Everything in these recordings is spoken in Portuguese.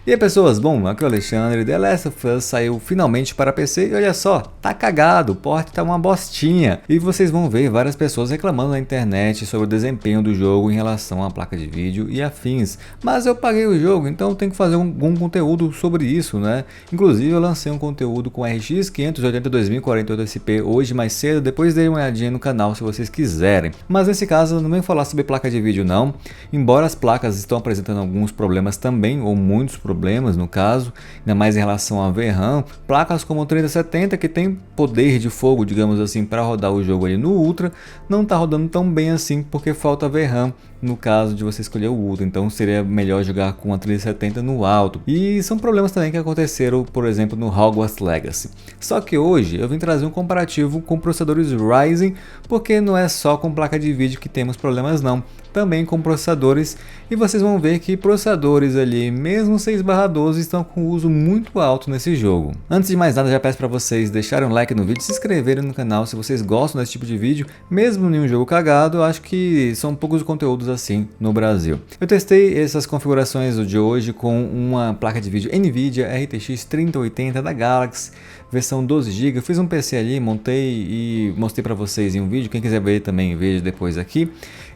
E aí pessoas, bom, aqui é o Alexandre, The Last of Us saiu finalmente para PC e olha só, tá cagado, o port tá uma bostinha. E vocês vão ver várias pessoas reclamando na internet sobre o desempenho do jogo em relação à placa de vídeo e afins. Mas eu paguei o jogo, então tenho que fazer algum conteúdo sobre isso, né? Inclusive eu lancei um conteúdo com RX 580 2048 SP hoje mais cedo, depois dei uma olhadinha no canal se vocês quiserem. Mas nesse caso eu não venho falar sobre placa de vídeo não, embora as placas estão apresentando alguns problemas também, ou muitos problemas no caso, ainda mais em relação a VRAM, placas como o 3070 que tem poder de fogo, digamos assim, para rodar o jogo ali no Ultra, não está rodando tão bem assim porque falta VRAM no caso de você escolher o Ultra, então seria melhor jogar com a 3070 no alto. E são problemas também que aconteceram, por exemplo, no Hogwarts Legacy. Só que hoje eu vim trazer um comparativo com processadores Ryzen, porque não é só com placa de vídeo que temos problemas não, também com processadores, e vocês vão ver que processadores ali, mesmo 6/12, estão com uso muito alto nesse jogo. Antes de mais nada, já peço para vocês deixarem um like no vídeo, se inscreverem no canal se vocês gostam desse tipo de vídeo, mesmo em um jogo cagado. Eu acho que são poucos conteúdos assim no Brasil. Eu testei essas configurações de hoje com uma placa de vídeo NVIDIA RTX 3080 da Galaxy, versão 12 GB, fiz um PC ali, montei e mostrei para vocês em um vídeo, quem quiser ver também veja depois aqui.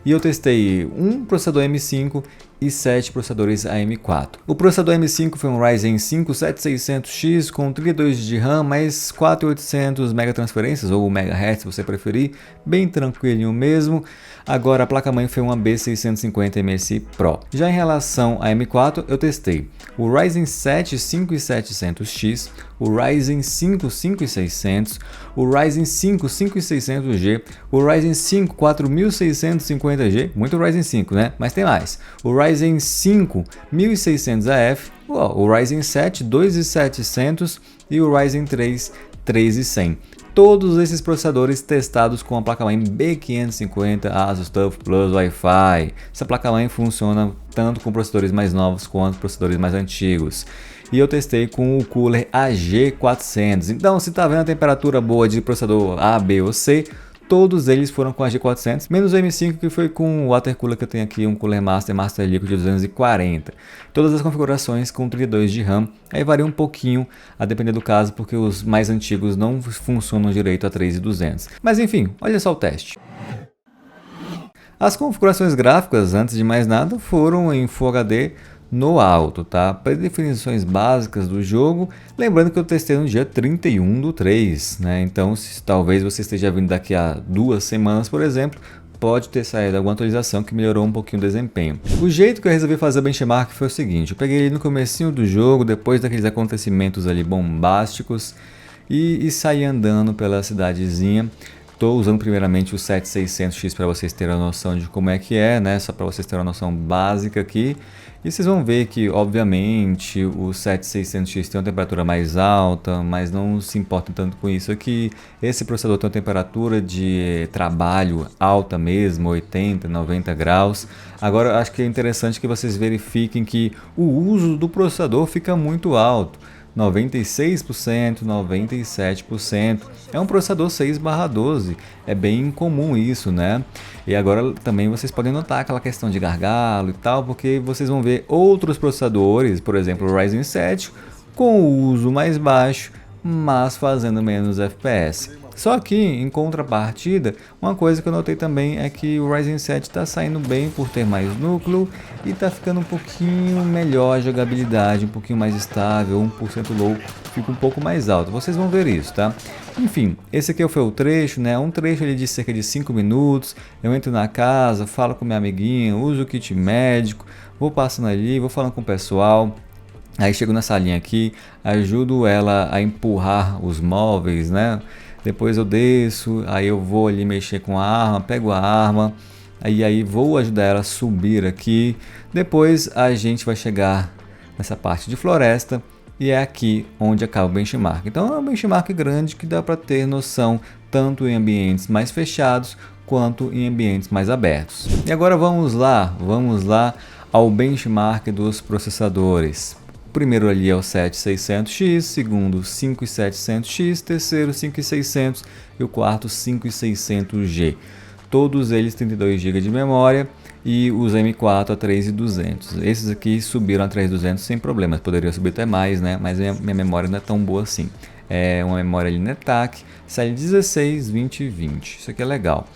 E eu testei um processador M5 e 7 processadores AM4. O processador M5 foi um Ryzen 5 7600X com 32 GB de RAM, mais 4800 megatransferências ou megahertz se você preferir, bem tranquilinho mesmo. Agora a placa-mãe foi uma B650 MSI Pro. Já em relação a M4, eu testei o Ryzen 7 5700X, o Ryzen 5 5600, o Ryzen 5 5600G, o Ryzen 5 4650G, muito Ryzen 5, né? Mas tem mais. O Ryzen 5 1600AF, o Ryzen 7 2700 e o Ryzen 3 3100. Todos esses processadores testados com a placa-mãe B550 Asus TUF Plus Wi-Fi. Essa placa-mãe funciona tanto com processadores mais novos quanto processadores mais antigos. E eu testei com o cooler AG400. Então, se está vendo a temperatura boa de processador A, B ou C, todos eles foram com a G400, menos o M5 que foi com o water cooler que eu tenho aqui, um Cooler Master Liquid de 240. Todas as configurações com 32 de RAM, aí varia um pouquinho a depender do caso, porque os mais antigos não funcionam direito a 3200. Mas enfim, olha só o teste. As configurações gráficas, antes de mais nada, foram em Full HD no alto, tá? Predefinições básicas do jogo, lembrando que eu testei no dia 31/3, né? Então, talvez você esteja vindo daqui a 2 semanas, por exemplo, pode ter saído alguma atualização que melhorou um pouquinho o desempenho. O jeito que eu resolvi fazer o benchmark foi o seguinte: eu peguei ele no comecinho do jogo, depois daqueles acontecimentos ali bombásticos, e saí andando pela cidadezinha. Estou usando primeiramente o 7600X para vocês terem a noção de como é que é, né? Só para vocês terem uma noção básica aqui. E vocês vão ver que, obviamente, o 7600X tem uma temperatura mais alta, mas não se importem tanto com isso aqui. Esse processador tem uma temperatura de trabalho alta mesmo, 80, 90 graus. Agora, acho que é interessante que vocês verifiquem que o uso do processador fica muito alto. 96%, 97%, é um processador 6/12, é bem comum isso, né? E agora também vocês podem notar aquela questão de gargalo e tal, porque vocês vão ver outros processadores, por exemplo o Ryzen 7, com o uso mais baixo, mas fazendo menos FPS. Só que, em contrapartida, uma coisa que eu notei também é que o Ryzen 7 está saindo bem por ter mais núcleo e está ficando um pouquinho melhor a jogabilidade, um pouquinho mais estável, 1% low, fica um pouco mais alto. Vocês vão ver isso, tá? Enfim, esse aqui foi o trecho, né? Um trecho ali de cerca de 5 minutos. Eu entro na casa, falo com minha amiguinha, uso o kit médico, vou passando ali, vou falando com o pessoal. Aí chego na salinha aqui, ajudo ela a empurrar os móveis, né? Depois eu desço, aí eu vou ali mexer com a arma, pego a arma, aí vou ajudar ela a subir aqui. Depois a gente vai chegar nessa parte de floresta e é aqui onde acaba o benchmark. Então é um benchmark grande que dá para ter noção tanto em ambientes mais fechados quanto em ambientes mais abertos. E agora vamos lá ao benchmark dos processadores. O primeiro ali é o 7600X, segundo 5700X, terceiro 5600 e o quarto 5600G. Todos eles 32 GB de memória e os M4 a 3.200. Esses aqui subiram a 3.200 sem problemas, poderia subir até mais, né? Mas minha memória não é tão boa assim. É uma memória ali NETAC, série 16, 20 e 20. Isso aqui é legal.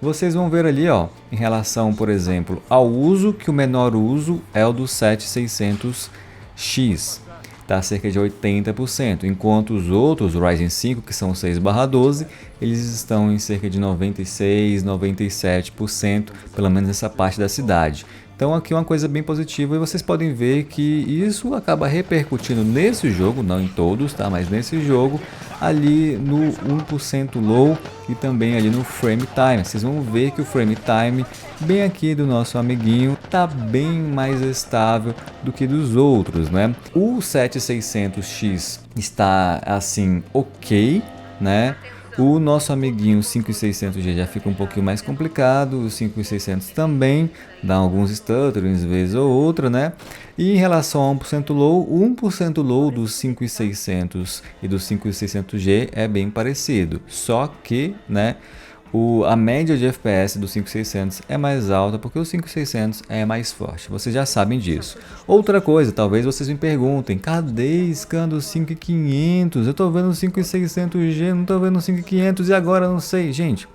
Vocês vão ver ali, ó, em relação, por exemplo, ao uso, que o menor uso é o do 7600X. Está cerca de 80%, enquanto os outros, o Ryzen 5, que são 6/12, eles estão em cerca de 96%, 97%, pelo menos nessa parte da cidade. Então aqui é uma coisa bem positiva e vocês podem ver que isso acaba repercutindo nesse jogo, não em todos, tá? Mas nesse jogo, ali no 1% low e também ali no frame time. Vocês vão ver que o frame time, bem aqui do nosso amiguinho, tá bem mais estável do que dos outros, né? O 7600X está assim, ok, né? O nosso amiguinho 5600G já fica um pouquinho mais complicado, o 5600 também dá alguns stutterings vez ou outra, né? E em relação a 1% low, o 1% low dos 5600 e do 5600G é bem parecido, só que, né, a média de FPS do 5600 é mais alta porque o 5600 é mais forte. Vocês já sabem disso. Outra coisa, talvez vocês me perguntem, cadê scan do 5500? Eu tô vendo o 5600G, não tô vendo o 5500 e agora não sei. Gente,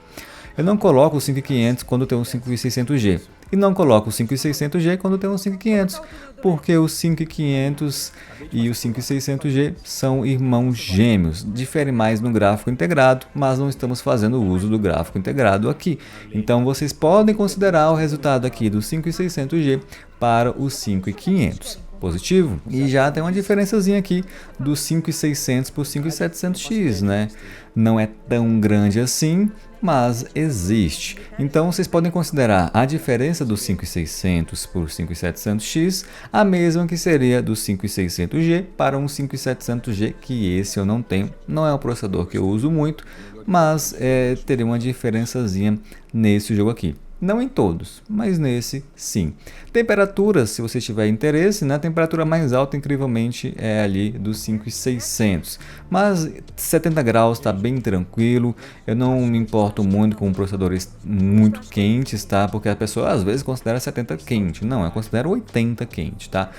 eu não coloco o 5500 quando tem um 5600G. E não coloco o 5600G quando tem um 5500, porque o 5500 e o 5600G são irmãos gêmeos. Difere mais no gráfico integrado, mas não estamos fazendo uso do gráfico integrado aqui. Então vocês podem considerar o resultado aqui do 5600G para o 5500. Positivo. E já tem uma diferençazinha aqui do 5600 por 5700X, né? Não é tão grande assim, mas existe. Então vocês podem considerar a diferença do 5600 por 5700X a mesma que seria do 5600G para um 5700G, que esse eu não tenho, não é um processador que eu uso muito, mas teria uma diferençazinha nesse jogo aqui. Não em todos, mas nesse sim. Temperatura, se você tiver interesse, né? A temperatura mais alta, incrivelmente, é ali dos 5600. Mas 70 graus está bem tranquilo. Eu não me importo muito com processadores muito quentes, tá? Porque a pessoa às vezes considera 70 quente. Não, eu considero 80 quente, tá?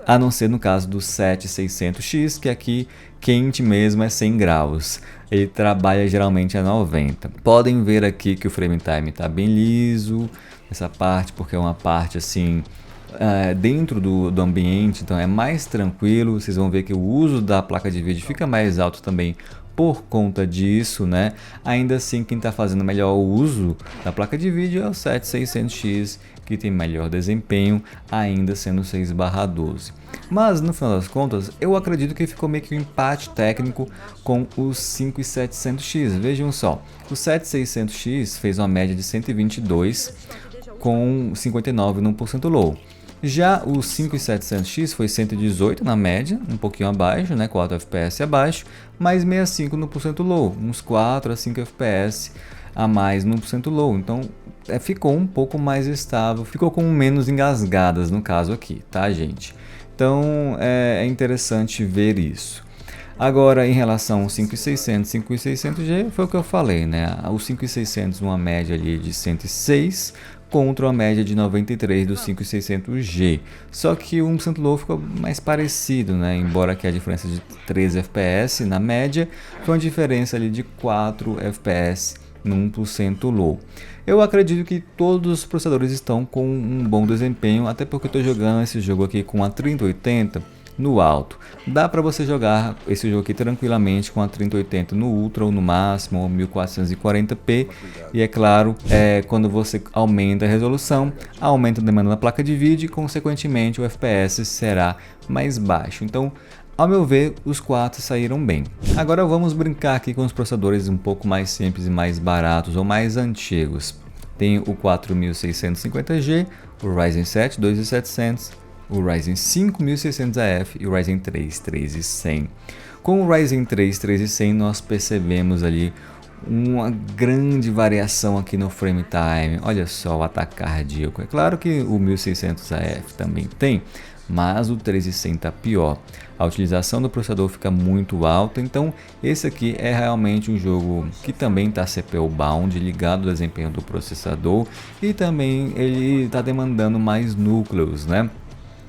A não ser no caso do 7600X, que aqui quente mesmo é 100 graus. Ele trabalha geralmente a 90. Podem ver aqui que o frame time está bem liso, essa parte, porque é uma parte assim, dentro do ambiente, então é mais tranquilo. Vocês vão ver que o uso da placa de vídeo fica mais alto também por conta disso, né? Ainda assim, quem está fazendo melhor uso da placa de vídeo é o 7600X, que tem melhor desempenho, ainda sendo 6/12. Mas no final das contas, eu acredito que ficou meio que um empate técnico com o 5700X. Vejam só, o 7600X fez uma média de 122 com 59 no 1% low. Já o 5700X foi 118 na média, um pouquinho abaixo, né, 4 FPS abaixo, mais 65 no 1% low, uns 4 a 5 FPS a mais no 1% low. Então ficou um pouco mais estável, ficou com menos engasgadas no caso aqui, tá, gente? Então é interessante ver isso. Agora, em relação ao 5600 e 5600G, foi o que eu falei, né? O 5600 uma média ali de 106 contra uma média de 93 do 5600G. Só que o 1% low ficou mais parecido, né? Embora aqui a diferença de 13 FPS na média, foi uma diferença ali de 4 FPS no 1% low. Eu acredito que todos os processadores estão com um bom desempenho, até porque eu estou jogando esse jogo aqui com a 3080 no alto. Dá para você jogar esse jogo aqui tranquilamente com a 3080 no Ultra ou no máximo, ou 1440p. E é claro, quando você aumenta a resolução, aumenta a demanda da placa de vídeo e consequentemente o FPS será mais baixo. Então, ao meu ver, os quatro saíram bem. Agora vamos brincar aqui com os processadores um pouco mais simples e mais baratos ou mais antigos. Tem o 4650G, o Ryzen 7 2700, o Ryzen 5 1600AF e o Ryzen 3 3100. Com o Ryzen 3 3100 nós percebemos ali uma grande variação aqui no frame time. Olha só o ataque cardíaco. É claro que o 1600AF também tem, mas o 3100 está pior. A utilização do processador fica muito alta, então esse aqui é realmente um jogo que também está CPU bound, ligado ao desempenho do processador, e também ele está demandando mais núcleos, né?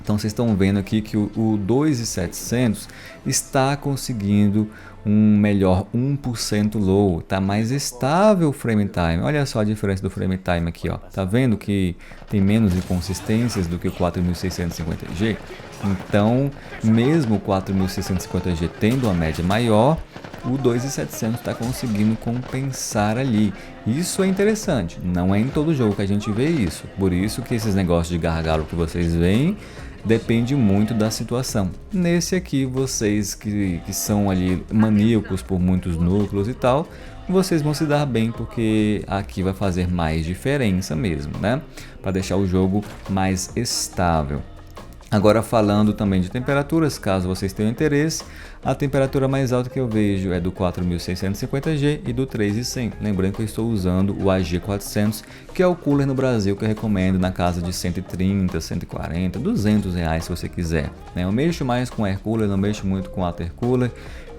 Então vocês estão vendo aqui que o 2700 está conseguindo um melhor 1% low, tá mais estável o frame time. Olha só a diferença do frame time aqui, ó. Tá vendo que tem menos inconsistências do que o 4650G? Então, mesmo o 4650G tendo uma média maior, o 2700 está conseguindo compensar ali. Isso é interessante, não é em todo jogo que a gente vê isso. Por isso que esses negócios de gargalo que vocês veem depende muito da situação. Nesse aqui, vocês que são ali maníacos por muitos núcleos e tal, vocês vão se dar bem porque aqui vai fazer mais diferença mesmo, né? Para deixar o jogo mais estável. Agora falando também de temperaturas, caso vocês tenham interesse, a temperatura mais alta que eu vejo é do 4650G e do 3100. Lembrando que eu estou usando o AG400, que é o cooler no Brasil que eu recomendo na casa de 130, 140, 200 reais se você quiser. Eu mexo mais com air cooler, não mexo muito com water cooler,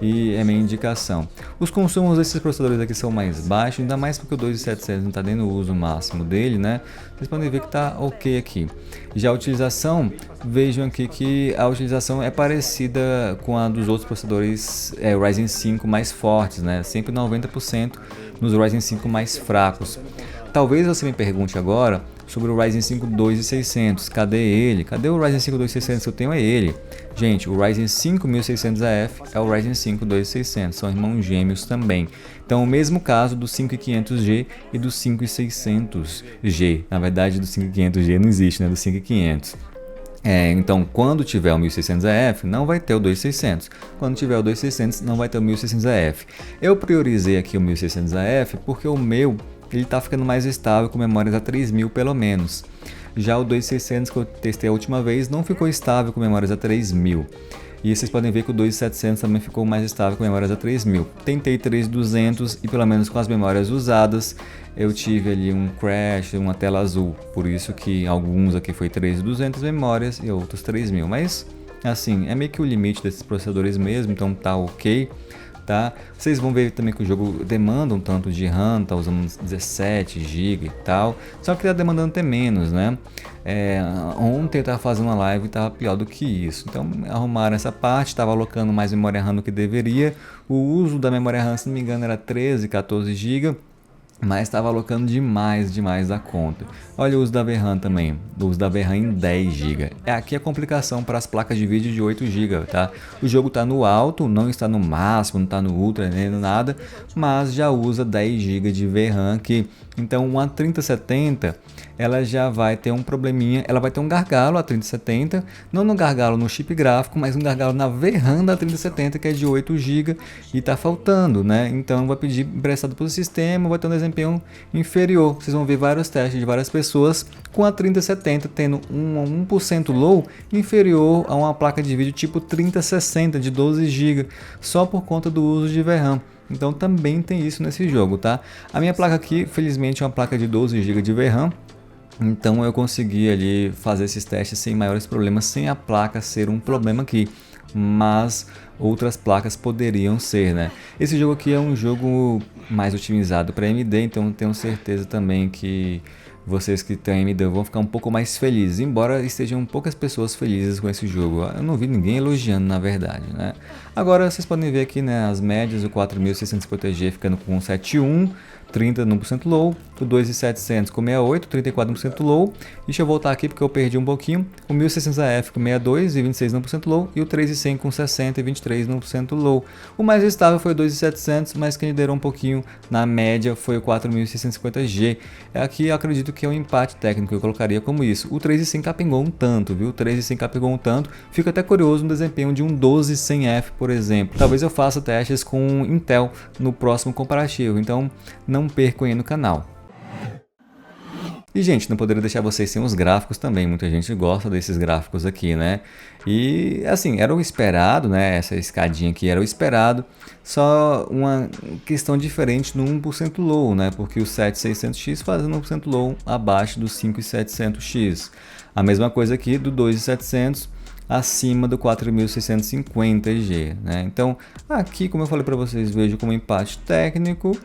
e é minha indicação. Os consumos desses processadores aqui são mais baixos, ainda mais porque o 2700 não está dando o uso máximo dele, né? Vocês podem ver que está ok aqui. Já a utilização, vejam aqui que a utilização é parecida com a dos outros processadores Ryzen 5 mais fortes, né? Sempre 90% nos Ryzen 5 mais fracos. Talvez você me pergunte agora sobre o Ryzen 5 2600, cadê ele? Cadê o Ryzen 5 2600 que eu tenho? É ele. Gente, o Ryzen 5 1600AF é o Ryzen 5 2600, são irmãos gêmeos também. Então, o mesmo caso do 5500G e do 5600G. Na verdade, do 5500G não existe, né? Do 5500. Então, quando tiver o 1600AF, não vai ter o 2600. Quando tiver o 2600, não vai ter o 1600AF. Eu priorizei aqui o 1600AF porque o meu ele está ficando mais estável com memórias a 3000 pelo menos. Já o 2600 que eu testei a última vez não ficou estável com memórias a 3000. E vocês podem ver que o 2700 também ficou mais estável com memórias a 3000. Tentei 3200 e pelo menos com as memórias usadas eu tive ali um crash, uma tela azul. Por isso que alguns aqui foi 3200 memórias e outros 3000. Mas assim, é meio que o limite desses processadores mesmo, então tá ok. Tá? Vocês vão ver também que o jogo demanda um tanto de RAM, tá usando 17 GB e tal, só que tá demandando até menos, né? Ontem eu tava fazendo uma live e tava pior do que isso, então arrumaram essa parte, tava alocando mais memória RAM do que deveria. O uso da memória RAM, se não me engano, era 13, 14 GB, mas estava alocando demais da conta. Olha o uso da VRAM também, o uso da VRAM em 10 GB. Aqui a complicação para as placas de vídeo de 8 GB, tá? O jogo está no alto, não está no máximo, não está no ultra, nem nada, mas já usa 10 GB de VRAM aqui. Então uma 3070 ela já vai ter um probleminha, ela vai ter um gargalo a 3070, não no gargalo no chip gráfico, mas um gargalo na VRAM da 3070 que é de 8 GB e está faltando, né? Então vai pedir emprestado para o sistema, vai ter um desempenho inferior. Vocês vão ver vários testes de várias pessoas com a 3070 tendo um 1% low inferior a uma placa de vídeo tipo 3060 de 12 GB, só por conta do uso de VRAM. Então também tem isso nesse jogo, tá? A minha placa aqui, felizmente, é uma placa de 12 GB de VRAM. Então eu consegui ali fazer esses testes sem maiores problemas, sem a placa ser um problema aqui. Mas outras placas poderiam ser, né? Esse jogo aqui é um jogo mais otimizado para AMD, então tenho certeza também que vocês que têm AMD vão ficar um pouco mais felizes, embora estejam poucas pessoas felizes com esse jogo. Eu não vi ninguém elogiando, na verdade, né? Agora vocês podem ver aqui, né, as médias, o 4650G ficando com 7.1, 30% low, o 2700 com 68, 34% low. Deixa eu voltar aqui porque eu perdi um pouquinho. O 1600AF com 62 e 26% low e o 3100 com 60 e 23% low. O mais estável foi o 2700, mas quem liderou um pouquinho na média foi o 4650G. Aqui eu acredito que é um empate técnico, eu colocaria como isso. O 3100 capengou um tanto, viu? O 3100 capengou um tanto. Fico até curioso no desempenho de um 12100F, por exemplo. Talvez eu faça testes com Intel no próximo comparativo, então não percam aí no canal. E, gente, não poderia deixar vocês sem os gráficos também. Muita gente gosta desses gráficos aqui, né? E, assim, era o esperado, né? Essa escadinha aqui era o esperado. Só uma questão diferente no 1% low, né? Porque o 7600X fazendo 1% low abaixo do 5700X. A mesma coisa aqui do 2700. acima do 4650G, né? Então aqui, como eu falei para vocês, vejo como empate técnico.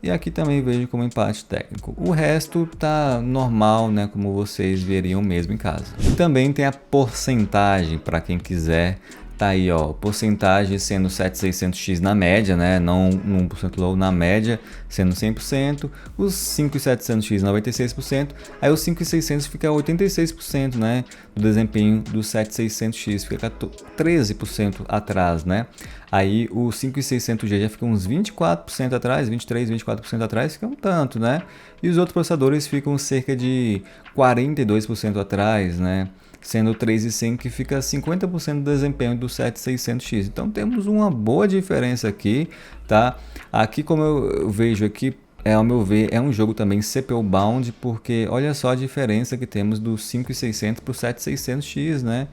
E aqui também vejo como empate técnico. O resto tá normal, né, como vocês veriam mesmo em casa. E também tem a porcentagem para quem quiser. Tá aí, ó, porcentagem sendo 7600X na média, né, não 1% low, na média sendo 100%, os 5700X 96%, aí os 5600 fica 86%, né, do desempenho do 7600X, fica 13% atrás, né. Aí o 5600G já fica uns 24% atrás, 23, 24% atrás, fica um tanto, né, e os outros processadores ficam cerca de 42% atrás, né, sendo o 3100 que fica 50% do desempenho do 7600X. Então temos uma boa diferença aqui, tá? Aqui, como eu vejo aqui, ao meu ver, é um jogo também CPU bound, porque olha só a diferença que temos do 5600 para o 7600X, né?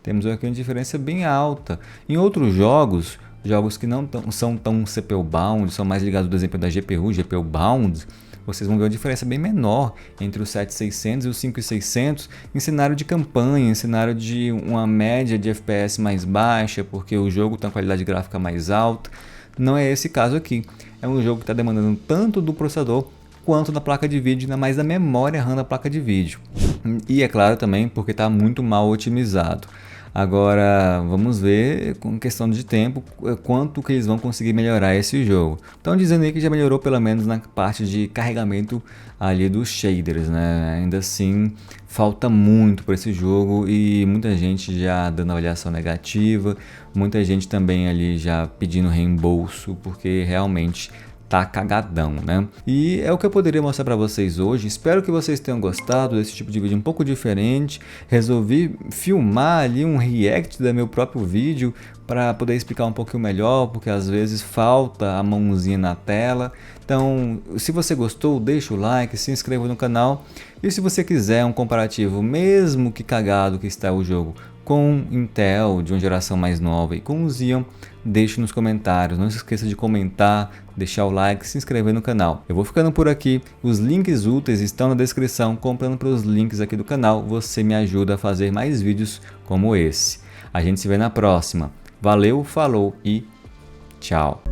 Temos aqui uma diferença bem alta. Em outros jogos que não são tão CPU bound, são mais ligados ao desempenho da GPU, GPU bound, vocês vão ver uma diferença bem menor entre os 7600 e os 5600 em cenário de campanha, em cenário de uma média de FPS mais baixa, porque o jogo tem uma qualidade gráfica mais alta. Não é esse caso aqui. É um jogo que está demandando tanto do processador quanto da placa de vídeo, ainda mais da memória RAM da placa de vídeo. E é claro também porque está muito mal otimizado. Agora vamos ver, com questão de tempo, quanto que eles vão conseguir melhorar esse jogo. Estão dizendo aí que já melhorou pelo menos na parte de carregamento ali dos shaders, né? Ainda assim falta muito para esse jogo e muita gente já dando avaliação negativa, muita gente também ali já pedindo reembolso, porque realmente tá cagadão, né? E é o que eu poderia mostrar para vocês hoje. Espero que vocês tenham gostado desse tipo de vídeo um pouco diferente. Resolvi filmar ali um react do meu próprio vídeo para poder explicar um pouquinho melhor, porque às vezes falta a mãozinha na tela. Então, se você gostou, deixa o like, se inscreva no canal. E se você quiser um comparativo, mesmo que cagado que está o jogo, com Intel de uma geração mais nova e com o Xeon, deixe nos comentários. Não se esqueça de comentar, deixar o like, se inscrever no canal. Eu vou ficando por aqui. Os links úteis estão na descrição. Comprando pelos links aqui do canal, você me ajuda a fazer mais vídeos como esse. A gente se vê na próxima. Valeu, falou e tchau.